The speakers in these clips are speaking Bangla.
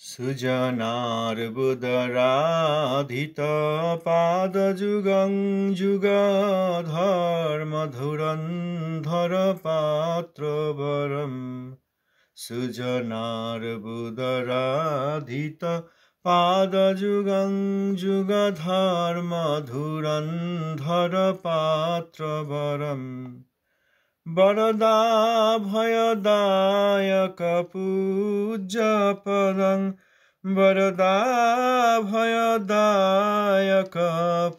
সুজনার্বুদরাধিত পাদযুগং যুগধর্মধুরন্ধর পাত্রবরম সুজনার্বুদরাধিত পাদযুগং যুগধর্মধুরন্ধর পাত্রবরম वरदाभयदायक पूज्यपदं वरदाभयदायक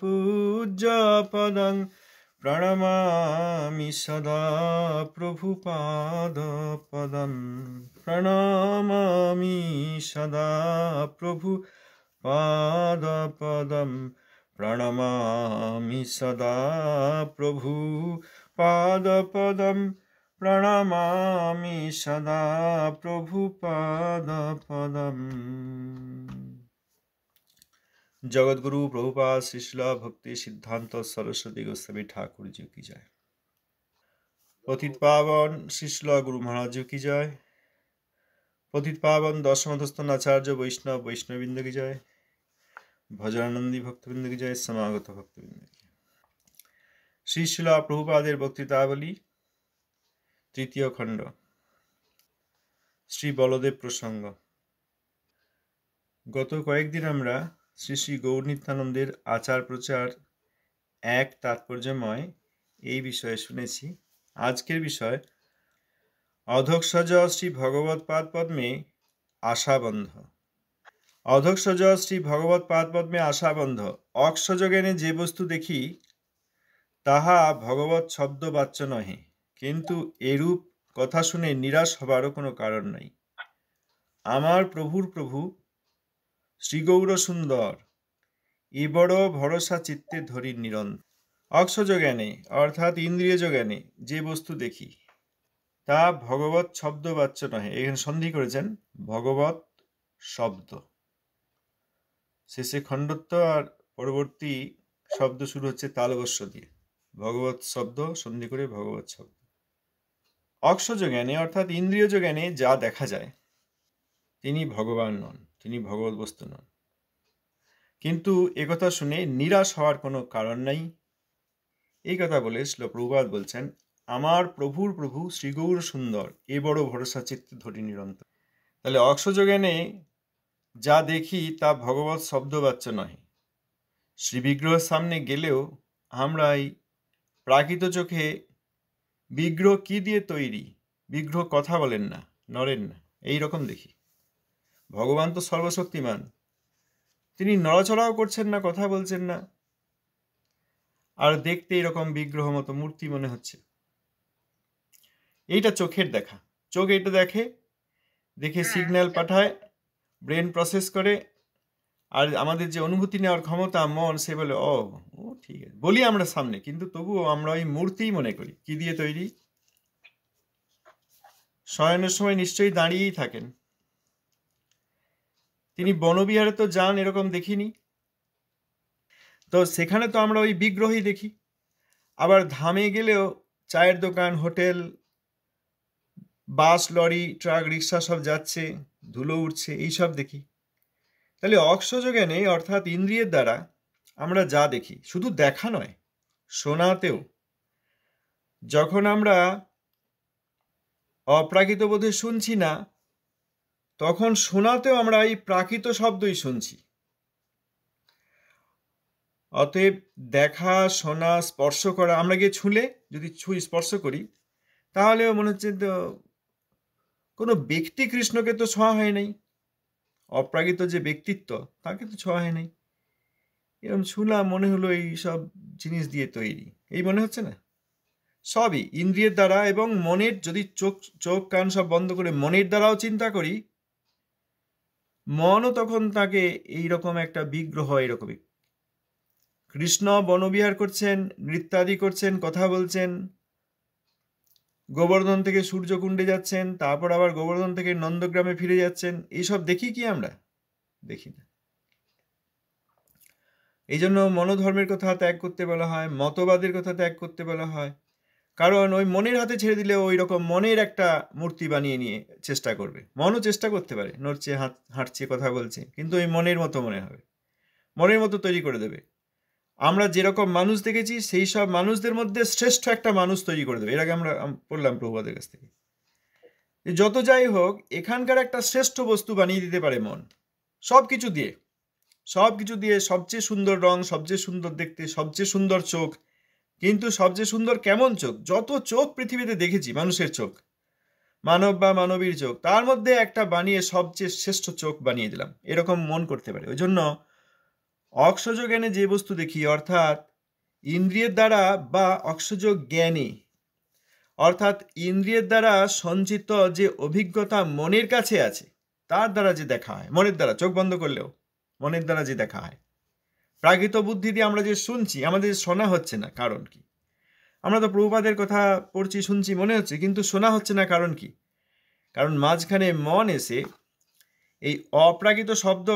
पूज्यपदं प्रणमामि सदा प्रभुपादपदं प्रणमामि सदा प्रभुपादपदं प्रणमामि सदा प्रभु पादपदं प्रणमामि सदा प्रभुपादपदं। जगद्गुरु प्रभुपाद श्री शिला भक्ति सिद्धांत सरस्वती गोस्वामी ठाकुर जी की जय। पतित पावन श्री शिला गुरु महाराज जी की जय। पतित पावन दशमधस्थन आचार्य वैष्णव वैष्णववृंद की जय। भजनानंदी भक्तवृंद की जय। समागत भक्तवृंद की श्री शिला प्रभुपादेर बक्तृतावली तृतीय खंड श्री बलदेव प्रसंग। गत कयेकदिन आमरा श्री श्री गौर नित्यानंदेर आचार प्रचार एक तात्पर्यमय এই বিষয়ে শুনেছি। আজকের বিষয় অধক্ষজ শ্রী ভগবৎ পাদ পদ্মে আশাবন্ধ। অধক্ষজ শ্রী ভগবৎ পাদ পদ্মে আশাবন্ধ। অক্ষজ জ্ঞানে যে বস্তু দেখি তাহা ভগবৎ শব্দ বাচ্য নহে, কিন্তু এরূপ কথা শুনে নিরাশ হবারও কোনো কারণ নাই। আমার প্রভুর প্রভু শ্রীগৌর সুন্দর এ বড় ভরসা চিত্তে ধরি নিরন্তর। অক্ষজ জ্ঞানে অর্থাৎ ইন্দ্রিয় জ্ঞানে যে বস্তু দেখি তা ভগবৎ শব্দ বাচ্য নহে। এখানে সন্ধি করেছেন ভগবৎ শব্দ, শেষে খণ্ডত্ব আর পরবর্তী শব্দ শুরু হচ্ছে তালবস্য দিয়ে। ভগবৎ শব্দ সন্ধি করে ভগবৎ শব্দ। অক্ষজ জ্ঞানে অর্থাৎ ইন্দ্রিয় জ্ঞানে যা দেখা যায় তিনি ভগবান নন, তিনি ভগবৎ বস্তু নন। কিন্তু একথা শুনে নিরাশ হওয়ার কোনো কারণ নাই। এই কথা বলে শ্রীল প্রভুপাদ বলছেন আমার প্রভুর প্রভু শ্রীগৌর সুন্দর এ বড় ভরসা চিত্তে ধরি নিরন্তর। তাহলে অক্ষজ জ্ঞানে যা দেখি তা ভগবৎ শব্দবাচ্য নহে। শ্রী বিগ্রহের সামনে গেলেও আমরা এই প্রাকৃত চোখে বিগ্রহ কি দিয়ে তৈরি, বিগ্রহ কথা বলেন না, নড়েন না, এই রকম দেখি। ভগবান তো সর্বশক্তিমান, তিনি নড়াচড়াও করছেন না, কথা বলছেন না, আর দেখতে এরকম বিগ্রহ মতো মূর্তি মনে হচ্ছে। এইটা চোখের দেখা। চোখ এটা দেখে, দেখে সিগন্যাল পাঠায়, ব্রেন প্রসেস করে, আর আমাদের যে অনুভূতি নেওয়ার ক্ষমতা মন সে বলে ও ঠিক আছে বলি আমরা সামনে, কিন্তু তবুও আমরা ওই মূর্তিই মনে করি। কি দিয়ে তৈরি? শয়নের সময় নিশ্চয়ই দাঁড়িয়েই থাকেন। তিনি বনবিহারে তো যান, এরকম দেখিনি, তো সেখানে তো আমরা ওই বিগ্রহই দেখি। আবার ধামে গেলেও চায়ের দোকান, হোটেল, বাস, লরি, ট্রাক, রিক্সা সব যাচ্ছে, ধুলো উঠছে, এইসব দেখি। তাহলে অক্ষজ জ্ঞানে অর্থাৎ ইন্দ্রিয়ের দ্বারা আমরা যা দেখি, শুধু দেখা নয়, শোনাতেও। যখন আমরা অপ্রাকৃত বোধে শুনছি না, তখন শোনাতেও আমরা এই প্রাকৃত শব্দই শুনছি। অতএব দেখা, শোনা, স্পর্শ করা, আমরা গিয়ে ছুঁলে যদি স্পর্শ করি তাহলেও মনে হচ্ছে তো কোনো ব্যক্তি কৃষ্ণকে তো ছোঁয়া হয় নাই, অপ্রাকৃত যে ব্যক্তিত্ব তাকে তো ছোঁয়া হয় নাই। এরকম ছুঁলাম, মনে হলো এই সব জিনিস দিয়ে তৈরি, এই মনে হচ্ছে না? সবই ইন্দ্রিয়ের দ্বারা। এবং মনের, যদি চোখ কান সব বন্ধ করে মনের দ্বারাও চিন্তা করি, মনও তখন তাকে এইরকম একটা বিগ্রহ, এরকমই। কৃষ্ণ বনবিহার করছেন, নৃত্যাদি করছেন, কথা বলছেন, গোবর্ধন থেকে সূর্যকুণ্ডে যাচ্ছেন, তারপর আবার গোবর্ধন থেকে নন্দগ্রামে ফিরে যাচ্ছেন, এইসব দেখি কি আমরা? দেখি না। এই জন্য মনোধর্মের কথা ত্যাগ করতে বলা হয়, মতবাদের কথা ত্যাগ করতে বলা হয়, কারণ ওই মনের হাতে ছেড়ে দিলে ওই রকম মনের একটা মূর্তি বানিয়ে নিয়ে চেষ্টা করবে। মনও চেষ্টা করতে পারে, নড়ছে, হাঁটছে, কথা বলছে, কিন্তু ওই মনের মতো মনে হবে, মনের মতো তৈরি করে দেবে। আমরা যেরকম মানুষ দেখেছি সেই সব মানুষদের মধ্যে শ্রেষ্ঠ একটা মানুষ তৈরি করে দেবে। এর আগে আমরা পড়লাম প্রভুপাদের কাছ থেকে। যত যাই হোক, এখানকার একটা শ্রেষ্ঠ বস্তু বানিয়ে দিতে পারে মন, সব কিছু দিয়ে, সব কিছু দিয়ে। সবচেয়ে সুন্দর রং, সবচেয়ে সুন্দর দেখতে, সবচেয়ে সুন্দর চোখ। কিন্তু সবচেয়ে সুন্দর কেমন চোখ? যত চোখ পৃথিবীতে দেখেছি, মানুষের চোখ, মানব বা মানবীর চোখ, তার মধ্যে একটা বানিয়ে সবচেয়ে শ্রেষ্ঠ চোখ বানিয়ে দিলাম, এরকম মন করতে পারে। ওই জন্য অক্ষজ জ্ঞানে যে বস্তু দেখি, অর্থাৎ ইন্দ্রিয়ের দ্বারা বা অক্ষজ জ্ঞানে, অর্থাৎ ইন্দ্রিয়ের দ্বারা সঞ্চিত যে অভিজ্ঞতা মনের কাছে আছে, তার দ্বারা যে দেখা হয়, মনের দ্বারা, চোখ বন্ধ করলেও মনের দ্বারা যে দেখা হয়। প্রাকৃত বুদ্ধি দিয়ে আমরা যে শুনছি, আমাদের শোনা হচ্ছে না, কারণ কি? আমরা তো প্রভুপাদের কথা পড়ছি, শুনছি, মনে হচ্ছে, কিন্তু শোনা হচ্ছে না, কারণ কি? কারণ মাঝখানে মন এসে এই অপ্রাকৃত শব্দ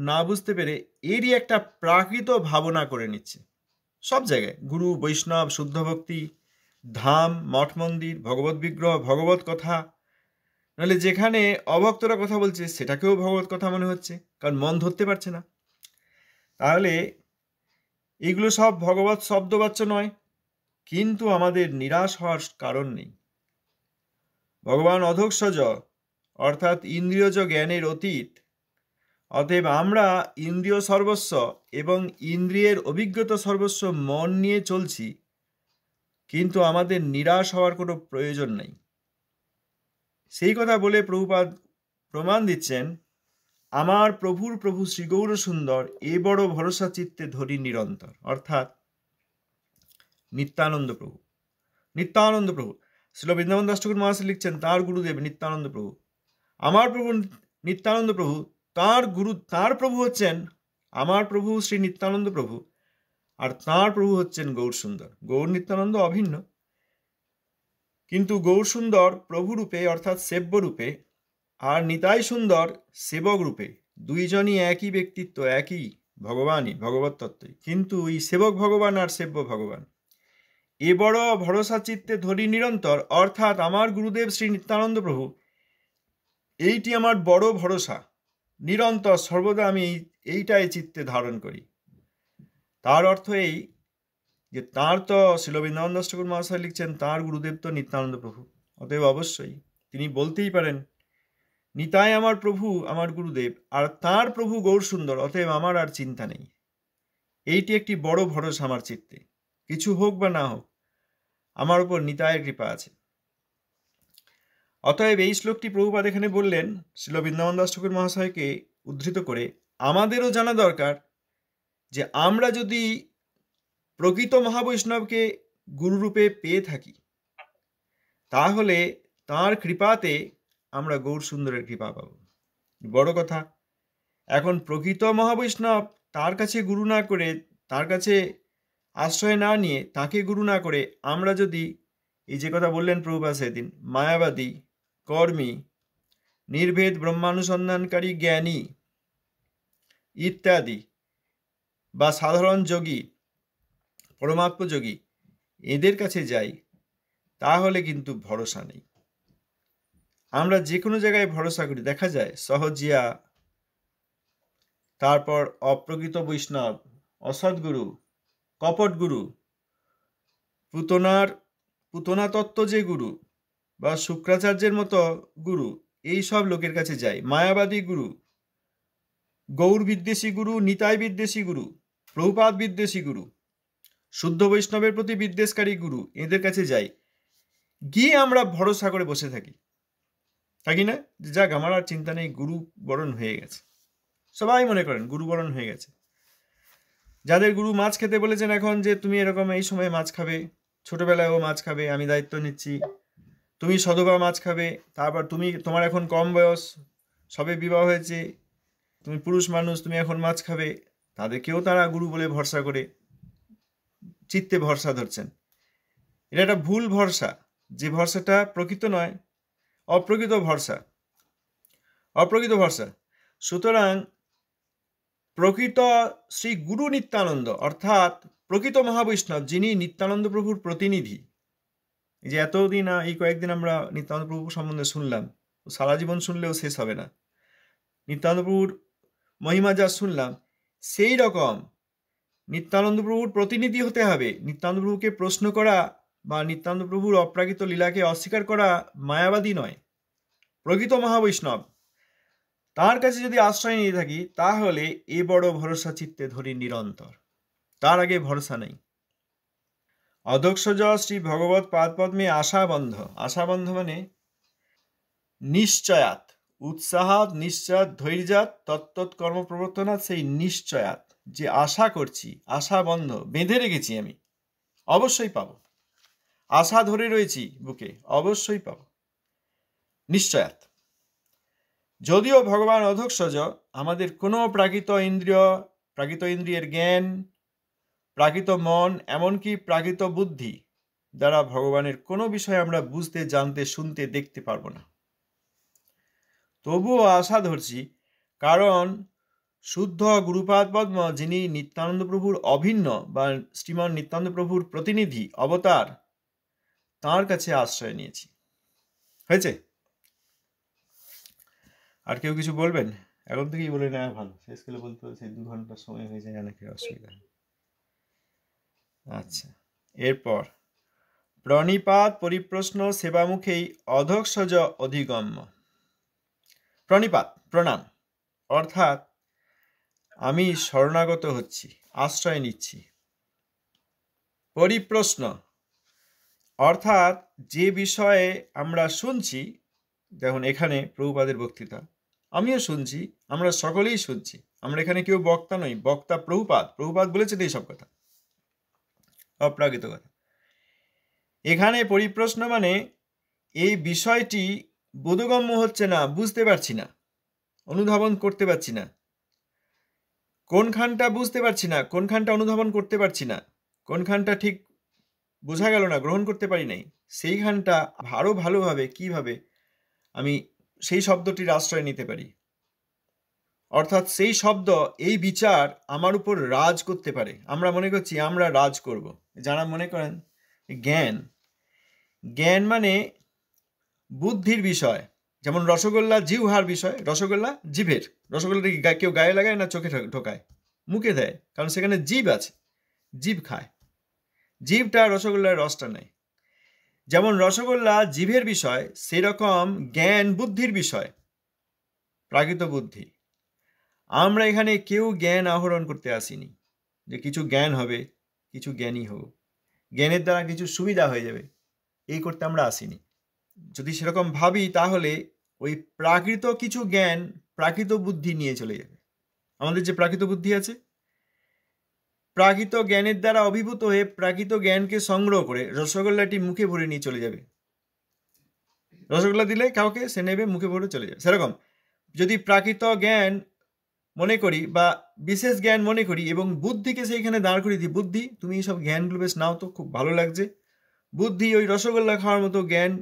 না বুঝতে পেরে এরই একটা প্রাকৃত ভাবনা করে নিচ্ছে। সব জায়গায় গুরু, বৈষ্ণব, শুদ্ধ ভক্তি, ধাম, মঠ মন্দির, ভগবত বিগ্রহ, ভগবত কথা, নাহলে যেখানে অভক্তরা কথা বলছে সেটাকেও ভগবত কথা মনে হচ্ছে, কারণ মন ধরতে পারছে না। তাহলে এগুলো সব ভগবত শব্দবাচ্য নয়, কিন্তু আমাদের নিরাশ হওয়ার কারণ নেই। ভগবান অধোক্ষজ, অর্থাৎ ইন্দ্রিয়জ জ্ঞানের অতীত। অতএব আমরা ইন্দ্রিয় সর্বস্ব এবং ইন্দ্রিয়ের অভিজ্ঞতা সর্বস্ব মন নিয়ে চলছি, কিন্তু আমাদের নিরাশ হওয়ার কোনো প্রয়োজন নেই। সেই কথা বলে প্রভুপাদ প্রমাণ দিচ্ছেন, আমার প্রভুর প্রভু শ্রী গৌর সুন্দর এ বড় ভরসা চিত্তে ধরি নিরন্তর, অর্থাৎ নিত্যানন্দ প্রভু। নিত্যানন্দ প্রভু শ্রীল বৃন্দাবন দাস ঠাকুর মহাশয় লিখছেন, তাঁর গুরুদেব নিত্যানন্দ প্রভু। আমার প্রভু নিত্যানন্দ প্রভু, তাঁর গুরু, তাঁর প্রভু হচ্ছেন আমার প্রভু শ্রী নিত্যানন্দ প্রভু, আর তাঁর প্রভু হচ্ছেন গৌর সুন্দর। গৌর নিত্যানন্দ অভিন্ন, কিন্তু গৌর সুন্দর প্রভু রূপে, অর্থাৎ সেব্য রূপে, আর নিতাই সুন্দর সেবক রূপে। দুইজনই একই ব্যক্তিত্ব, একই ভগবানই, ভগবত তত্ত্বই, কিন্তু এই সেবক ভগবান আর সেব্য ভগবান। এ বড় ভরসা চিত্তে ধরি নিরন্তর, অর্থাৎ আমার গুরুদেব শ্রী নিত্যানন্দ প্রভু, এইটি আমার বড় ভরসা, নিরন্তর সর্বদা আমি এইটাই চিত্তে ধারণ করি। তার অর্থ এই যে তাঁর তো শ্রীল বৃন্দাবন দাস ঠাকুর মহাশয় লিখছেন, তাঁর গুরুদেব তো নিত্যানন্দ প্রভু, অতএব অবশ্যই তিনি বলতেই পারেন, নিতাই আমার প্রভু, আমার গুরুদেব, আর তাঁর প্রভু গৌর সুন্দর, অতএব আমার আর চিন্তা নেই। এইটি একটি বড় ভরসা আমার চিত্তে, কিছু হোক বা না হোক, আমার উপর নিতাইয়ের কৃপা আছে। অতএব এই শ্লোকটি প্রভুপাদ এখানে বললেন শ্রীল বৃন্দাবন দাস ঠাকুর মহাশয়কে উদ্ধৃত করে, আমাদেরও জানা দরকার যে আমরা যদি প্রকৃত মহাবৈষ্ণবকে গুরুরূপে পেয়ে থাকি, তাহলে তাঁর কৃপাতে আমরা গৌর সুন্দরের কৃপা পাব। বড় কথা। এখন প্রকৃত মহাবৈষ্ণব তার কাছে গুরু না করে, তার কাছে আশ্রয় না নিয়ে, তাকে গুরু না করে আমরা যদি এই যে কথা বললেন প্রভুপাদ সেদিন, মায়াবাদী, কর্মী, নির্ভেদ ব্রহ্মানুসন্ধানকারী জ্ঞানী ইত্যাদি, বা সাধারণ যোগী, পরমাত্ম যোগী, এদের কাছে যাই, তাহলে কিন্তু ভরসা নেই। আমরা যে কোনো জায়গায় ভরসা করি, দেখা যায় সহজিয়া, তারপর অপ্রকৃত বৈষ্ণব, অসৎগুরু, কপট গুরু, পুতনা তত্ত্ব যে গুরু, বা শুক্রাচার্যের মতো গুরু, এই সব লোকের কাছে যাই। মায়াবাদী গুরু, গৌর বিদ্বেষী গুরু, নিতাই বিদ্বেষী গুরু, প্রভুপাদ বিদ্বেষী গুরু, শুদ্ধ বৈষ্ণবের প্রতি বিদ্বেষকারী গুরু, এদের কাছে যাই, গিয়ে আমরা ভরসা করে বসে থাকি না, যাক আমার আর চিন্তা নেই, গুরু বরণ হয়ে গেছে। সবাই মনে করেন গুরু বরণ হয়ে গেছে। যাদের গুরু মাছ খেতে বলেছেন এখন, যে তুমি এরকম এই সময় মাছ খাবে, ছোটবেলায় ও মাছ খাবে, আমি দায়িত্ব নিচ্ছি, তুমি সধবা মাছ খাবে, তারপর তোমার এখন কম বয়স, সবে বিবাহ হয়েছে, তুমি পুরুষ মানুষ, তুমি এখন মাছ খাবে, তাদেরকেও তারা গুরু বলে ভরসা করে চিত্তে ভরসা ধরছেন। এটা একটা ভুল ভরসা, যে ভরসাটা প্রকৃত নয়, অপ্রকৃত ভরসা, অপ্রকৃত ভরসা। সুতরাং প্রকৃত শ্রী গুরু নিত্যানন্দ, অর্থাৎ প্রকৃত মহাবৈষ্ণব, যিনি নিত্যানন্দ প্রভুর প্রতিনিধি, এই যে এতদিন এই কয়েকদিন আমরা নিত্যানন্দ প্রভু সম্বন্ধে শুনলাম, সারা জীবন শুনলেও শেষ হবে না। নিত্যানন্দ প্রভুর মহিমা যা শুনলাম, সেই রকম নিত্যানন্দ প্রভুর প্রতিনিধি হতে হবে। নিত্যানন্দ প্রভুকে প্রশ্ন করা বা নিত্যানন্দ প্রভুর অপ্রাকৃত লীলাকে অস্বীকার করা মায়াবাদী নয়, প্রকৃত মহাবৈষ্ণব। তার কাছে যদি আশ্রয় নিয়ে থাকি তাহলে এ বড় ভরসা চিত্তে ধরি নিরন্তর, তার আগে ভরসা নেই। অধক্ষজ শ্রী ভগবত পাদপদ্মে আশাবন্ধ। আশাবন্ধ মানে নিশ্চয়াত, উৎসাহাত, নিশ্চয়াত, ধৈর্যাত, তত্তৎ কর্ম প্রবর্তনাৎ, সেই নিশ্চয়াত, যে আশা করছি, আশাবন্ধ, বেঁধে রেখেছি আমি, অবশ্যই পাবো। আশা ধরে রয়েছি বুকে, অবশ্যই পাবো, নিশ্চয়াত। যদিও ভগবান অধক্ষজ আমাদের কোনো প্রাকৃত ইন্দ্রিয়ের জ্ঞান, প্রাকৃত মন, এমনকি প্রাকৃত বুদ্ধি দ্বারা ভগবানের কোনো বিষয় আমরা বুঝতে, জানতে, শুনতে, দেখতে পারবো না, তবুও আশা ধরছি। কারণ শুদ্ধ গুরুপাদ পদ্ম, যিনি নিত্যানন্দ প্রভুর অভিন্ন বা শ্রীমান নিত্যানন্দ প্রভুর প্রতিনিধি, অবতার, তার কাছে আশ্রয় নিয়েছি। হয়েছে? আর কেউ কিছু বলবেন? এখন থেকেই বলে নেওয়া ভালো, শেষ করে বলতে বলতে 2 ঘন্টার সময় হয়ে যায়, অনেকের অসুবিধা। আচ্ছা, এরপর প্রণিপাত পরিপ্রশ্ন সেবামুখেই অধক্ষজ অধিগম্য। প্রণিপাত, প্রণাম, অর্থাৎ আমি শরণাগত হচ্ছি, আশ্রয় নিচ্ছি। পরিপ্রশ্ন অর্থাৎ যে বিষয়ে আমরা শুনছি, দেখুন এখানে প্রভুপাদের বক্তৃতা আমিও শুনছি, আমরা সকলেই শুনছি, আমরা এখানে কেউ বক্তা নই, বক্তা প্রভুপাদ। প্রভুপাদ বলেছেন এইসব কথা, অপ্রাকৃত কথা। এখানে পরিপ্রশ্ন মানে এই বিষয়টি বোধগম্য হচ্ছে না, বুঝতে পারছি না, অনুধাবন করতে পারছি না, কোনখানটা বুঝতে পারছি না, কোনখানটা অনুধাবন করতে পারছি না, কোনখানটা ঠিক বোঝা গেল না, গ্রহণ করতে পারি নাই, সেইখানটা আরও ভালোভাবে কিভাবে আমি সেই শব্দটির আশ্রয় নিতে পারি। অর্থাৎ সেই শব্দ, এই বিচার আমার উপর রাজ করতে পারে। আমরা মনে করছি আমরা রাজ করব, যারা মনে করেন জ্ঞান, জ্ঞান মানে বুদ্ধির বিষয়। যেমন রসগোল্লা জিহ্বার বিষয়, রসগোল্লা জিভের, রসগোল্লাটি কেউ গায়ে লাগায় না চোখে ঢোকায়, মুখে দেয়, কারণ সেখানে জিভ আছে, জিভ খায়, জিভটা রসগোল্লার রসটা নেয়। যেমন রসগোল্লা জিভের বিষয়, সেরকম জ্ঞান বুদ্ধির বিষয়, প্রাকৃত বুদ্ধি। আমরা এখানে কেউ জ্ঞান আহরণ করতে আসিনি যে কিছু জ্ঞান হবে, কিছু জ্ঞানী হব, জ্ঞানের দ্বারা কিছু সুবিধা হয়ে যাবে, এই করতে আমরা আসিনি। যদি সেরকম ভাবি তাহলে ওই প্রাকৃত কিছু জ্ঞান প্রাকৃত বুদ্ধি নিয়ে চলে যাবে। আমাদের যে প্রাকৃত বুদ্ধি আছে, প্রাকৃত জ্ঞানের দ্বারা অভিভূত হয়ে প্রাকৃত জ্ঞানকে সংগ্রহ করে রসগোল্লাটি মুখে ভরে নিয়ে চলে যাবে। রসগোল্লা দিলে কাউকে, সে নেবে, মুখে ভরে চলে যাবে। সেরকম যদি প্রাকৃত জ্ঞান মনে করি বা বিশেষ জ্ঞান মনে করি এবং বুদ্ধিকে সেইখানে দাঁড় করিয়ে দিই, বুদ্ধি তুমি এইসব জ্ঞানগুলো বেশ নাও তো, খুব ভালো লাগছে, বুদ্ধি ওই রসগোল্লা খাওয়ার মতো জ্ঞান,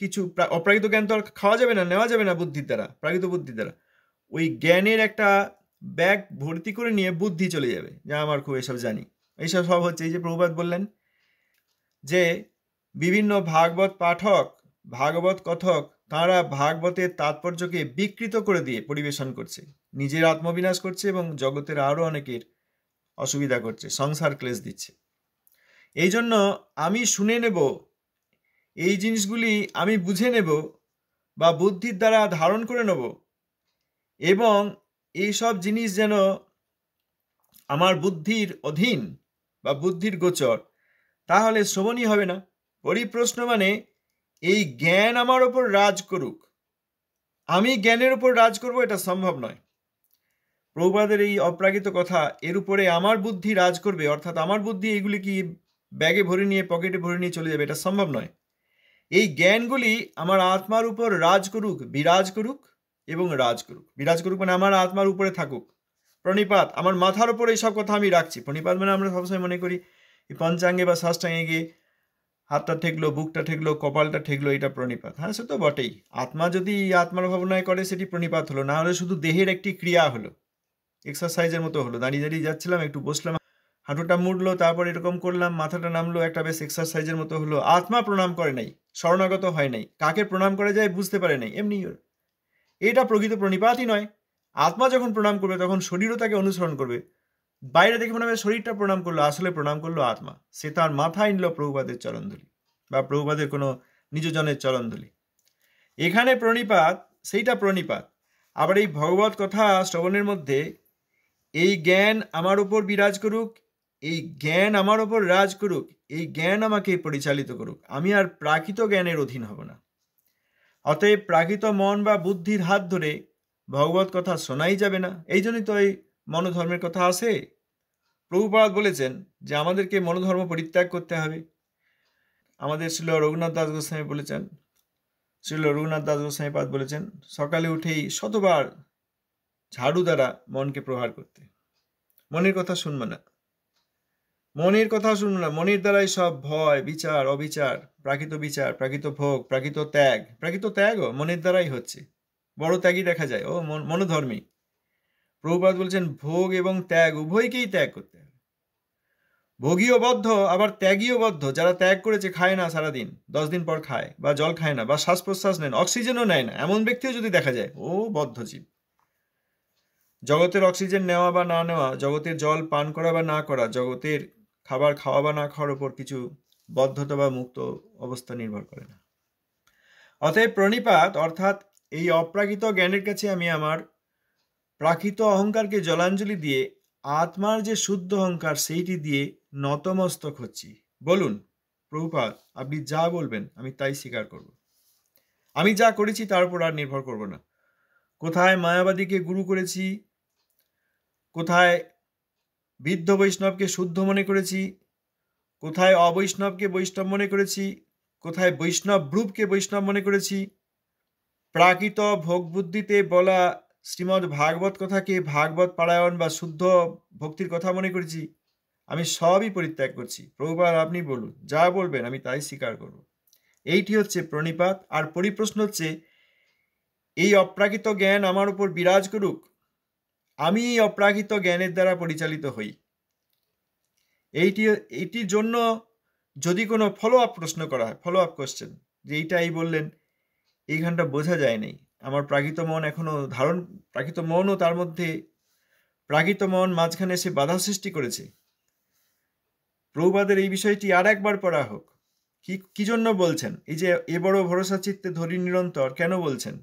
কিছু অপ্রাকৃত জ্ঞান তো আর খাওয়া যাবে না, নেওয়া যাবে না বুদ্ধির দ্বারা, প্রাকৃত বুদ্ধির দ্বারা। ওই জ্ঞানের একটা ব্যাগ ভর্তি করে নিয়ে বুদ্ধি চলে যাবে, যা আমার খুব এসব জানি। এইসব সব হচ্ছে এই যে প্রভুপাদ বললেন যে বিভিন্ন ভাগবত পাঠক, ভাগবত কথক, তাঁরা ভাগবতের তাৎপর্যকে বিকৃত করে দিয়ে পরিবেশন করছে, নিজের আত্মবিনাশ করছে এবং জগতের আরও অনেকের অসুবিধা করছে, সংসার ক্লেশ দিচ্ছে। এই জন্য আমি শুনে নেব, এই জিনিসগুলি আমি বুঝে নেব বা বুদ্ধির দ্বারা ধারণ করে নেব, এবং এই সব জিনিস যেন আমার বুদ্ধির অধীন বা বুদ্ধির গোচর, তাহলে শ্রবণই হবে না। পরিপ্রশ্ন মানে এই জ্ঞান আমার ওপর রাজ করুক, আমি জ্ঞানের উপর রাজ করব, এটা সম্ভব নয়। প্রভুপাদের এই অপ্রাকৃত কথা, এর উপরে আমার বুদ্ধি রাজ করবে, অর্থাৎ আমার বুদ্ধি এইগুলি কি ব্যাগে ভরে নিয়ে, পকেটে ভরে নিয়ে চলে যাবে, এটা সম্ভব নয়। এই জ্ঞানগুলি আমার আত্মার উপর রাজ করুক, বিরাজ করুক এবং রাজ করুক। বিরাজ করুক মানে আমার আত্মার উপরে থাকুক। প্রণিপাত, আমার মাথার উপরে এইসব কথা আমি রাখছি। প্রণিপাত মানে আমরা সবসময় মনে করি এই পঞ্চাঙ্গে বা ষষ্ঠাঙ্গে গিয়ে হাতটা ঠেকলো, বুকটা ঠেকলো, কপালটা ঠেকলো, এটা প্রণিপাত। হ্যাঁ, সে তো বটেই। আত্মা যদি আত্মার ভাবনায় করে সেটি প্রণিপাত হলো, না হলে শুধু দেহের একটি ক্রিয়া হলো, এক্সারসাইজের মতো হলো। দাঁড়িয়ে দাঁড়িয়ে যাচ্ছিলাম, একটু বসলাম, হাঁটুটা মুড়লো, তারপর এরকম করলাম, মাথাটা নামলো, একটা বেশ এক্সারসাইজের মতো হলো। আত্মা প্রণাম করে নাই, শরণাগত হয় নাই, কাকে প্রণাম করা যায় বুঝতে পারে নাই, এমনি এটা প্রকৃত প্রণিপাতই নয়। আত্মা যখন প্রণাম করবে তখন শরীরও তাকে অনুসরণ করবে। বাইরে দেখে মনে হবে শরীরটা প্রণাম করলো, আসলে প্রণাম করলো আত্মা। সে তার মাথায় নিল প্রভুপাদের চরণধূলি বা প্রভুপাদের কোনো নিজজনের চরণধূলি। এখানে প্রণিপাত, সেইটা প্রণিপাত। আবার এই ভগবত কথা শ্রবণের মধ্যে এই জ্ঞান আমার উপর বিরাজ করুক, এই জ্ঞান আমার উপর রাজ করুক, এই জ্ঞান আমাকে পরিচালিত করুক, আমি আর প্রাকৃত জ্ঞানের অধীন হব না। অতএব প্রাকৃত মন বা বুদ্ধির হাত ধরে ভগবত কথা শোনাই যাবে না। এই জন্যই তো এই মনোধর্মের কথা আসে। প্রভুপাদ বলেছেন যে আমাদেরকে মনোধর্ম পরিত্যাগ করতে হবে। আমাদের শ্রীল রঘুনাথ দাস গোস্বামী বলেছেন, শ্রীল রঘুনাথ দাস গোস্বামী পাদ বলেছেন, সকালে উঠেই শতবার ঝাড়ু দ্বারা মনকে প্রহার করতে। মনের কথা শুনবো না, মনের কথা শুনবো না। মনের দ্বারাই সব ভয়, বিচার, অবিচার, প্রাকৃত বিচার, প্রাকৃত ভোগ, প্রাকৃত ত্যাগও মনের দ্বারাই হচ্ছে। বড় ত্যাগই দেখা যায় ও মনোধর্মী। প্রভুপাদ বলছেন ভোগ এবং ত্যাগ উভয়কেই ত্যাগ করতে হবে। ভোগীও বদ্ধ, আবার ত্যাগীও বদ্ধ। যারা ত্যাগ করেছে, খায় না সারাদিন, 10 দিন পর খায়, বা জল খায় না, বা শ্বাস প্রশ্বাস নেন, অক্সিজেনও নেয় না, এমন ব্যক্তিও যদি দেখা যায়, ও বদ্ধ জীব। জগতের অক্সিজেন নেওয়া বা না নেওয়া, জগতের জল পান করা বা না করা, জগতের খাবার খাওয়া বা না খাওয়ার উপর কিছু বদ্ধতা বা মুক্ত অবস্থা নির্ভর করে না। অতএব প্রণিপাত অর্থাৎ এই অপ্রাকৃত জ্ঞানের কাছে আমি আমার প্রাকৃত অহংকারকে জলাঞ্জলি দিয়ে আত্মার যে শুদ্ধ অহংকার সেইটি দিয়ে নতমস্তক হচ্ছি। বলুন প্রভুপাদ, আপনি যা বলবেন আমি তাই স্বীকার করব। আমি যা করেছি তার উপর আর নির্ভর করব না। কোথায় মায়াবাদীকে গুরু করেছি, কোথায় বৃদ্ধ বৈষ্ণবকে শুদ্ধ মনে করেছি, কোথায় অবৈষ্ণবকে বৈষ্ণব মনে করেছি, কোথায় বৈষ্ণব ভ্রূপকে বৈষ্ণব মনে করেছি, প্রাকৃত ভোগ বুদ্ধিতে বলা শ্রীমদ্ ভাগবত কথাকে ভাগবত পারায়ণ বা শুদ্ধ ভক্তির কথা মনে করেছি, আমি সবই পরিত্যাগ করছি। প্রভুপাদ আপনি বলুন, যা বলবেন আমি তাই স্বীকার করব। এইটি হচ্ছে প্রণিপাত। আর পরিপ্রশ্ন হচ্ছে এই অপ্রাকৃত জ্ঞান আমার উপর বিরাজ করুক, আমি এই অপ্রাকৃত জ্ঞানের দ্বারা পরিচালিত হই। এইটির জন্য যদি কোনো ফলো আপ প্রশ্ন করা হয়, ফলো আপ কোশ্চেন, যে এইটা এই বললেন, এইখানটা বোঝা যায় নাই, আমার প্রাকৃত মন এখনো প্রাকৃত মনও তার মধ্যে, প্রাকৃত মন মাঝখানে এসে বাধা সৃষ্টি করেছে। প্রভুপাদের এই বিষয়টি আর একবার পড়া হোক। কি জন্য বলছেন? এই যে এ বড় ভরসা চিত্তে ধরি নিরন্তর কেন বলছেন?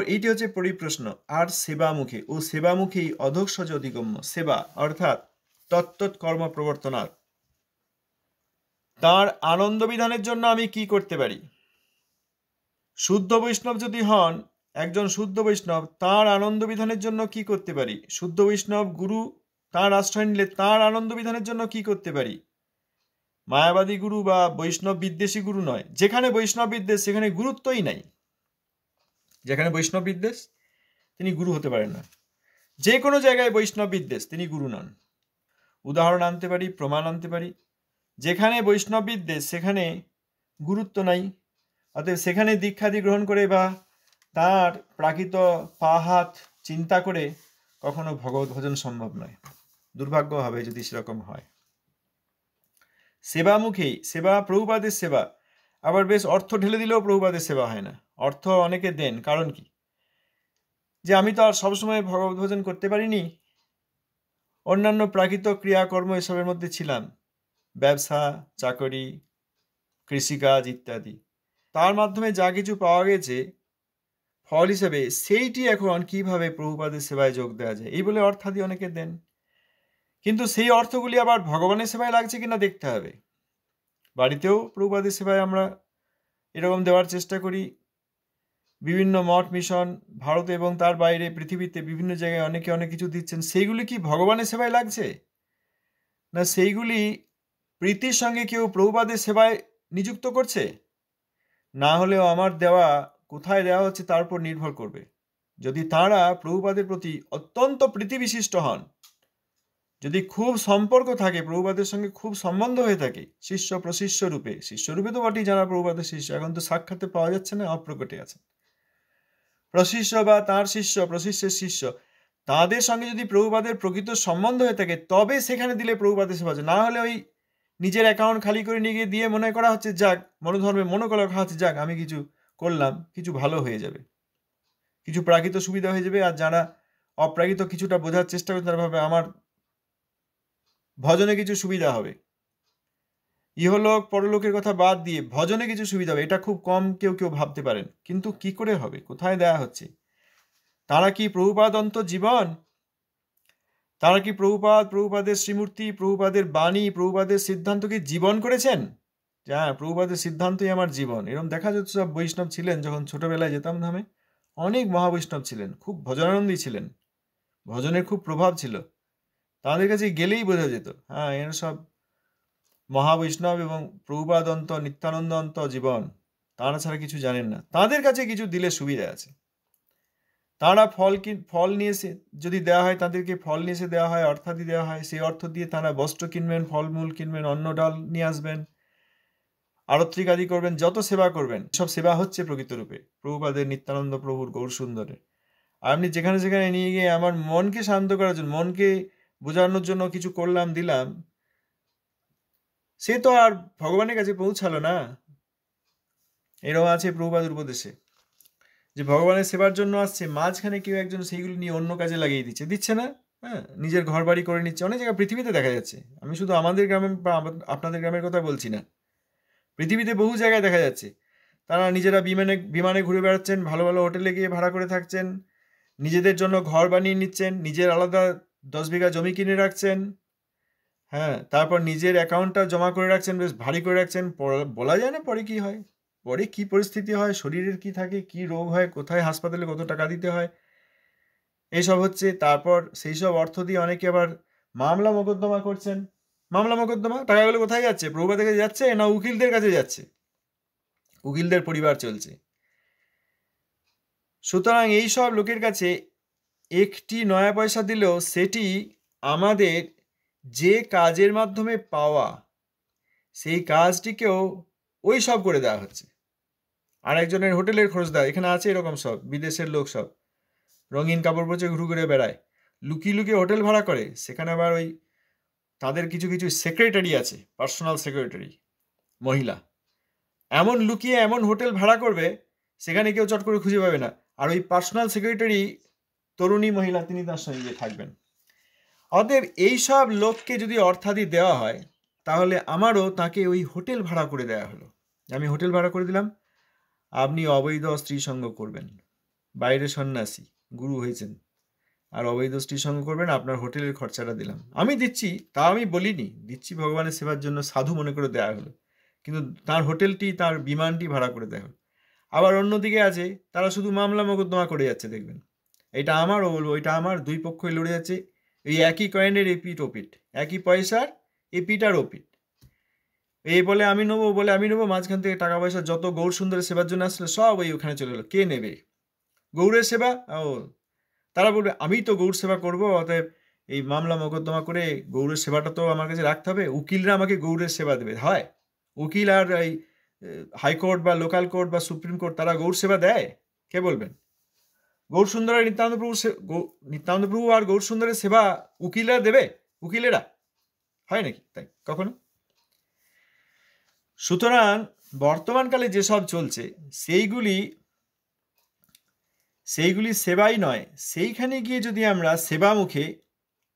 এইটি হচ্ছে পরিপ্রশ্ন। আর সেবামুখে, ও সেবামুখেই অধঃসজ অধিগম্য। সেবা অর্থাৎ তত্ত্বৎ কর্ম প্রবর্তনাৎ। তার আনন্দ বিধানের জন্য আমি কি করতে পারি? শুদ্ধ বৈষ্ণব যদি হন, একজন শুদ্ধ বৈষ্ণব, তার আনন্দ বিধানের জন্য কি করতে পারি? শুদ্ধ বৈষ্ণব গুরু, তার আশ্রয় নিলে তার আনন্দ বিধানের জন্য কি করতে পারি? মায়াবাদী গুরু বা বৈষ্ণব বিদ্বেষী গুরু নয়। যেখানে বৈষ্ণব বিদ্বেষ সেখানে গুরুত্বই নাই। যেখানে বৈষ্ণব বিদ্বেষ তিনি গুরু হতে পারেন না। যে কোনো জায়গায় বৈষ্ণব বিদ্বেষ তিনি গুরু নন। উদাহরণ আনতে পারি, প্রমাণ আনতে পারি। যেখানে বৈষ্ণব বিদ্বেষ সেখানে গুরুত্ব নাই। অতএব সেখানে দীক্ষাদি গ্রহণ করে বা তার প্রাকৃত পা হাত চিন্তা করে কখনো ভগবত ভজন সম্ভব নয়। দুর্ভাগ্য হবে যদি সেরকম হয়। সেবামুখেই, সেবা প্রভুপাদের সেবা। আবার বেশ অর্থ ঢেলে দিলেও প্রভুপাদের সেবা হয় না। অর্থ অনেকে দেন, কারণ কি? যে আমি তো আর সবসময় ভগবত ভজন করতে পারিনি, অন্যান্য প্রাকৃত ক্রিয়াকর্ম এসবের মধ্যে ছিলাম, ব্যবসা, চাকরি, কৃষিকাজ ইত্যাদি। তার মাধ্যমে যা কিছু পাওয়া গেছে ফল হিসেবে, সেইটি এখন কিভাবে প্রভুপাদের সেবায় যোগ দেওয়া যায়, এই বলে অর্থাদি অনেকে দেন। কিন্তু সেই অর্থগুলি আবার ভগবানের সেবায় লাগছে কিনা দেখতে হবে। বাড়িতেও প্রভুপাদের সেবায় আমরা এরকম দেওয়ার চেষ্টা করি। বিভিন্ন মঠ মিশন ভারতে এবং তার বাইরে পৃথিবীতে বিভিন্ন জায়গায় অনেকে অনেক কিছু দিচ্ছেন। সেইগুলি কি ভগবানের সেবায় লাগছে, না সেইগুলি প্রীতির সঙ্গে কেউ প্রভুপাদের সেবায় নিযুক্ত করছে? না হলেও আমার দেওয়া কোথায় দেওয়া হচ্ছে তার উপর নির্ভর করবে। যদি তাঁরা প্রভুপাদের প্রতি অত্যন্ত প্রীতিবিশিষ্ট হন, যদি খুব সম্পর্ক থাকে, প্রভুপাদের সঙ্গে খুব সম্বন্ধ হয়ে থাকে, শিষ্য প্রশিষ্য রূপে, শিষ্যরূপে তো বটেই যারা প্রভুপাদের শিষ্য, এখন তো সাক্ষাতে পাওয়া যাচ্ছে না, অপ্রকটে আছে, প্রশিষ্য বা তার শিষ্য, প্রশিষ্যের শিষ্য, তাদের সঙ্গে যদি প্রভুপাদের প্রকৃত সম্বন্ধ হয়ে থাকে তবে সেখানে দিলে প্রভুপাদের সেবা হচ্ছে। না হলে ওই নিজের অ্যাকাউন্ট খালি করে নিয়ে গিয়ে দিয়ে মনে করা হচ্ছে যাক, মনোধর্মে মনে করা হচ্ছে যাক আমি কিছু করলাম, কিছু ভালো হয়ে যাবে, কিছু প্রাকৃত সুবিধা হয়ে যাবে। আর যারা অপ্রাকৃত কিছুটা বোঝার চেষ্টা করে তারা ভাবে আমার ভজনে কিছু সুবিধা হবে, ইহলোক পরলোকের কথা বাদ দিয়ে ভজনে কিছু সুবিধা হবে, এটা খুব কম কেউ কেউ ভাবতে পারেন। কিন্তু কি করে হবে, কোথায় দেয়া হচ্ছে? তারা কি প্রভুপাদন্ত জীবন? তারা কি প্রভুপাদের শ্রীমূর্তি, প্রভুপাদের বাণী, প্রভুপাদের সিদ্ধান্তকে জীবন করেছেন? হ্যাঁ, প্রভুপাদের সিদ্ধান্তই আমার জীবন। এরকম দেখা যাচ্ছে সব বৈষ্ণব ছিলেন যখন ছোটবেলায় যেতাম ধামে, অনেক মহাবৈষ্ণব ছিলেন, খুব ভজনানন্দী ছিলেন, ভজনের খুব প্রভাব ছিল। তাদের কাছে গেলেই বোঝা যেত হ্যাঁ এরা সব মহাবৈষ্ণব এবং প্রভুপাদন্ত নিত্যানন্দ জীবন, তারা ছাড়া কিছু জানেন না। তাদের কাছে কিছু দিলে সুবিধা আছে। তারা ফল নিয়ে এসে যদি দেওয়া হয়, তাদেরকে ফল নিয়ে এসে দেওয়া হয়, অর্থাদি দেওয়া হয়, সেই অর্থ দিয়ে তারা বস্ত্র কিনবেন, ফলমূল কিনবেন, অন্ন ডাল নিয়ে আসবেন, আরত্রিক আদি করবেন, যত সেবা করবেন, সব সেবা হচ্ছে প্রকৃত রূপে প্রভুপাদের, নিত্যানন্দ প্রভুর, গৌর সুন্দরের। আর আপনি যেখানে সেখানে নিয়ে গিয়ে আমার মনকে শান্ত করার জন্য, মনকে বোঝানোর জন্য কিছু করলাম দিলাম, সে তো আর ভগবানের কাছে পৌঁছালো না। এরকম আছে প্রভুপাদের উপদেশে যে ভগবানের সেবার জন্য আসছে, মাঝখানে কেউ একজন সেইগুলি নিয়ে অন্য কাজে লাগিয়ে দিচ্ছে না, হ্যাঁ, নিজের ঘর বাড়ি করে নিচ্ছে। অনেক জায়গায় পৃথিবীতে দেখা যাচ্ছে, আমি শুধু আমাদের গ্রামে বা আপনাদের গ্রামের কথা বলছি না, পৃথিবীতে বহু জায়গায় দেখা যাচ্ছে। তারা নিজেরা বিমানে ঘুরে বেড়াচ্ছেন, ভালো ভালো হোটেলে গিয়ে ভাড়া করে থাকছেন, নিজেদের জন্য ঘর বানিয়ে নিচ্ছেন, নিজের আলাদা 10 বিঘা জমি কিনে রাখছেন, হ্যাঁ, তারপর নিজের অ্যাকাউন্টটা জমা করে রাখছেন, বেশ ভারী করে রাখছেন। বলা যায় না পরে কি হয়, পরে কি পরিস্থিতি হয়, শরীরের কি থাকে, কি রোগ হয়, কোথায় হাসপাতালে কত টাকা দিতে হয়, এইসব হচ্ছে। তারপর সেই সব অর্থ দিয়ে অনেকে আবার মামলা মোকদ্দমা করছেন। মামলা মোকদ্দমা টাকাগুলো কোথায় যাচ্ছে? প্রভুপাদের কাছে যাচ্ছে না উকিলদের কাছে যাচ্ছে? উকিলদের পরিবার চলছে। সুতরাং এই সব লোকের কাছে একটি নয়া পয়সা দিলেও সেটি আমাদের যে কাজের মাধ্যমে পাওয়া, সেই কাজটিকেও ওই সব করে দেওয়া হচ্ছে। আর একজনের হোটেলের খরচ দেওয়া, এখানে আছে এরকম সব বিদেশের লোক, সব রঙিন কাপড় পরে ঘুরে ঘুরে বেড়ায়, লুকিয়ে লুকিয়ে হোটেল ভাড়া করে। সেখানে আবার ওই তাদের কিছু কিছু সেক্রেটারি আছে, পার্সোনাল সেক্রেটারি মহিলা, এমন লুকিয়ে এমন হোটেল ভাড়া করবে সেখানে কেউ চট করে খুঁজে পাবে না। আর ওই পার্সোনাল সেক্রেটারি তরুণী মহিলা, তিনি তার সঙ্গে থাকবেন। অতএব এইসব লোককে যদি অর্থাদি দেওয়া হয়, তাহলে আমারও তাকে ওই হোটেল ভাড়া করে দেওয়া হলো। আমি হোটেল ভাড়া করে দিলাম, আপনি অবৈধ স্ত্রী সঙ্গ করবেন, বাইরে সন্ন্যাসী গুরু হয়েছেন, আর অবৈধ স্ত্রী সঙ্গ করবেন, আপনার হোটেলের খরচাটা দিলাম, আমি দিচ্ছি, তা আমি বলিনি, দিচ্ছি ভগবানের সেবার জন্য, সাধু মনে করে দেওয়া হলো, কিন্তু তার হোটেলটি, তার বিমানটি ভাড়া করে দেওয়া হলো। আবার অন্যদিকে আছে তারা শুধু মামলা মোকদ্দমা করে যাচ্ছে, দেখবেন এটা আমার, ও বলবো ওইটা আমার, দুই পক্ষই লড়ে যাচ্ছে, এই একই কয়েনের এপিট ওপিট, একই পয়সার এপিট আর ওপিট। এই বলে আমি নেবো, বলে আমি নেবো, মাঝখান থেকে টাকা পয়সা যত গৌর সুন্দরের সেবার জন্য আসলে সব ওই ওখানে চলে গেলো। কে নেবে গৌরের সেবা? ও, তারা বলবে আমি তো গৌর সেবা করবো, অতএব এই মামলা মোকদ্দমা করে গৌরের সেবাটা তো আমার কাছে রাখতে হবে, উকিলরা আমাকে গৌরের সেবা দেবে। হয় উকিল আর এই হাইকোর্ট বা লোকাল কোর্ট বা সুপ্রিম কোর্ট, তারা গৌর সেবা দেয়? কে বলবেন? গৌর সুন্দর আর নিত্যানন্দ প্রভু আর গৌর সুন্দরের সেবা উকিলরা দেবে? উকিলেরা হয় নাকি তাই কখনো? সুতরাং বর্তমানকালে যেসব চলছে সেইগুলি সেবাই নয়। সেইখানে গিয়ে যদি আমরা সেবা মুখে,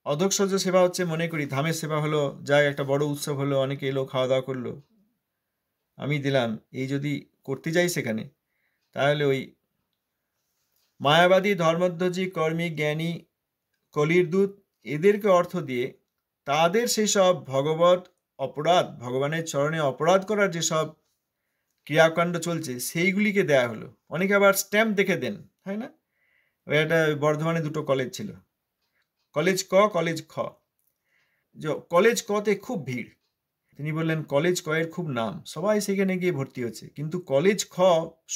অধঃসর্য সেবা হচ্ছে মনে করি, ধামের সেবা হলো, যা একটা বড় উৎসব হলো, অনেকে এলো, খাওয়া দাওয়া করলো, আমি দিলাম, এই যদি করতে যাই সেখানে, তাহলে ওই মায়াবাদী, ধর্মধ্বজী, কর্মী, জ্ঞানী, কলির দূত, এদেরকে অর্থ দিয়ে তাদের সেই সব ভগবত অপরাধ, ভগবানের চরণে অপরাধ করার যেসব ক্রিয়াকাণ্ড চলছে সেইগুলিকে দেয়া হলো। অনেকে আবার স্ট্যাম্প দেখে দেন, হয় না? ওই একটা বর্ধমানে দুটো কলেজ ছিল, কলেজ ক, কলেজ খ। কলেজ কতে খুব ভিড়, তিনি বললেন কলেজ ক এর খুব নাম, সবাই সেখানে গিয়ে ভর্তি হচ্ছে, কিন্তু কলেজ খ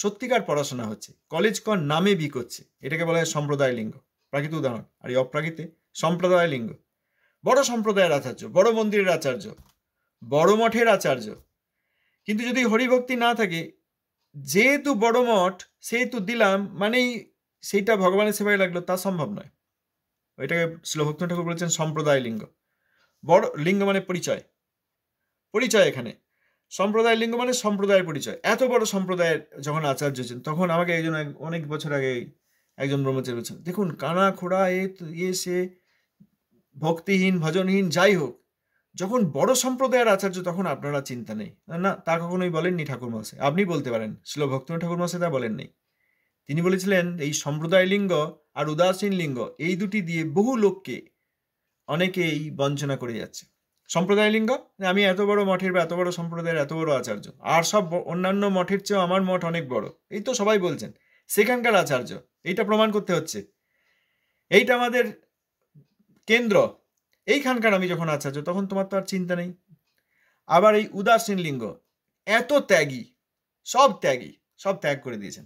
সত্যিকার পড়াশোনা হচ্ছে, কলেজ ক নামে বিক হচ্ছে। এটাকে বলা হয় সম্প্রদায় লিঙ্গ, প্রাকৃত উদাহরণ। আর এই অপ্রাকৃতে সম্প্রদায় লিঙ্গ, বড় সম্প্রদায়ের আচার্য, বড় মন্দিরের আচার্য, বড় মঠের আচার্য, কিন্তু যদি হরিভক্তি না থাকে, যেহেতু বড় মঠ সেহেতু দিলাম মানেই সেইটা ভগবানের সেবায় লাগলো, তা সম্ভব নয়। ওইটাকে শ্রীল ভক্তিনাথ ঠাকুর বলেছেন সম্প্রদায় লিঙ্গ। বড় লিঙ্গ মানে পরিচয়, পরিচয় এখানে সম্প্রদায় লিঙ্গ মানে সম্প্রদায়ের পরিচয়। এত বড় সম্প্রদায়ের যখন আচার্য ছিলেন, তখন আমাকে একজন অনেক বছর আগে একজন ব্রহ্মচারী বলছেন, দেখুন কানা খোড়া সে ভক্তিহীন ভজনহীন যাই হোক, যখন বড় সম্প্রদায়ের আচার্য তখন আপনারা চিন্তা নেই। না, তা কখনোই বলেননি ঠাকুর মহাশয়। আপনি বলতে পারেন, শ্রীল ভক্তিনাথ ঠাকুর মহাশয় তা বলেননি। তিনি বলেছিলেন এই সম্প্রদায় লিঙ্গ আর উদাসীন লিঙ্গ এই দুটি দিয়ে বহু লোককে অনেকেই বঞ্চনা করে যাচ্ছে। সম্প্রদায় লিঙ্গ, আমি এত বড় মঠের বা এত বড় সম্প্রদায়ের এত বড় আচার্য, আর সব অন্যান্য মঠের চেয়েও আমার মঠ অনেক বড়, এই তো সবাই বলছেন, সেখানকার আচার্য, এইটা প্রমাণ করতে হচ্ছে, এইটা আমাদের কেন্দ্র, এইখানকার আমি যখন আচার্য, তখন তোমার তো আর চিন্তা নেই। আবার এই উদাসীন লিঙ্গ, এত ত্যাগী, সব ত্যাগ করে দিয়েছেন।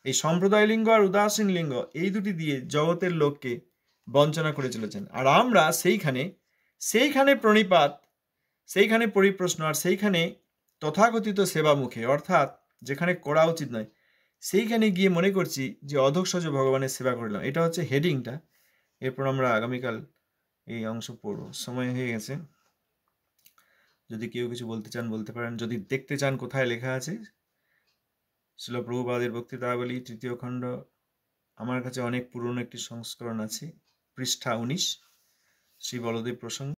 এই সম্প্রদায় লিঙ্গ আর উদাসীন লিঙ্গ এই দুটি দিয়ে জগতের লোককে বঞ্চনা করে চলেছেন। আর আমরা সেইখানে প্রণিপাত, সেইখানে পরিপ্রশ্ন, আর সেইখানে তথাকথিত সেবামুখে, অর্থাৎ যেখানে করা উচিত নয়, সেইখানে গিয়ে মনে করছি যে অধঃসজ ভগবানের সেবা করলাম। এটা হচ্ছে হেডিংটা। এরপর আমরা আগামীকাল এই অংশ পড়ব। সময় হয়ে গেছে। যদি কেউ কিছু বলতে চান বলতে পারেন। যদি দেখতে চান কোথায় লেখা আছে, শ্রীল প্রভুপাদের বক্তৃতাবলী 3য় খণ্ড, আমার কাছে অনেক পুরনো একটি সংস্করণ আছে, পৃষ্ঠা 19, শ্রী বলদেব প্রসঙ্গ।